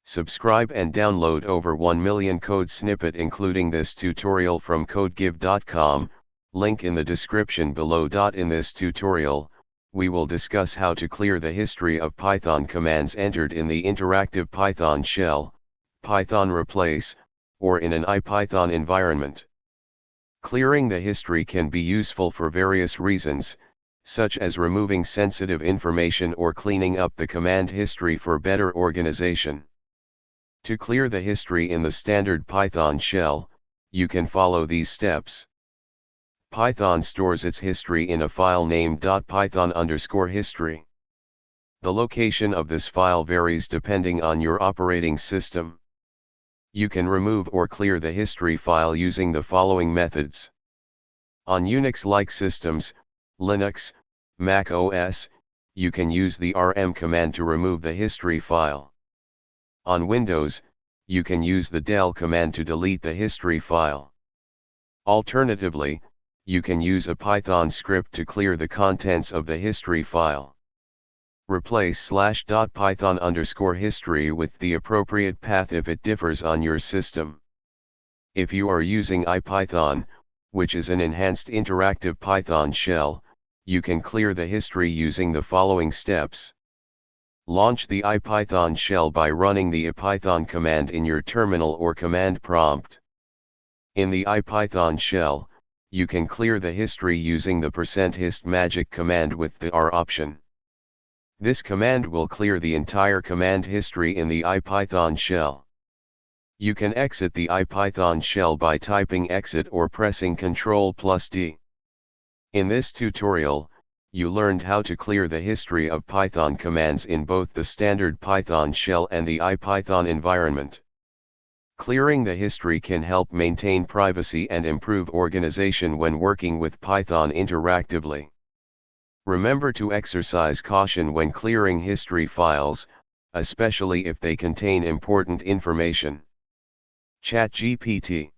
Subscribe and download over 1 million code snippet including this tutorial from codegive.com, link in the description below. In this tutorial, we will discuss how to clear the history of Python commands entered in the interactive Python shell, Python replace, or in an IPython environment. Clearing the history can be useful for various reasons, such as removing sensitive information or cleaning up the command history for better organization. To clear the history in the standard Python shell, you can follow these steps. Python stores its history in a file named .python_history. The location of this file varies depending on your operating system. You can remove or clear the history file using the following methods. On Unix-like systems, Linux, macOS, you can use the rm command to remove the history file. On Windows, you can use the del command to delete the history file. Alternatively, you can use a Python script to clear the contents of the history file. Replace /python_history with the appropriate path if it differs on your system. If you are using IPython, which is an enhanced interactive Python shell, you can clear the history using the following steps. Launch the IPython shell by running the IPython command in your terminal or command prompt. In the IPython shell, you can clear the history using the %hist magic command with the R option. This command will clear the entire command history in the IPython shell. You can exit the IPython shell by typing exit or pressing Ctrl+D. In this tutorial, you learned how to clear the history of Python commands in both the standard Python shell and the IPython environment. Clearing the history can help maintain privacy and improve organization when working with Python interactively. Remember to exercise caution when clearing history files, especially if they contain important information. ChatGPT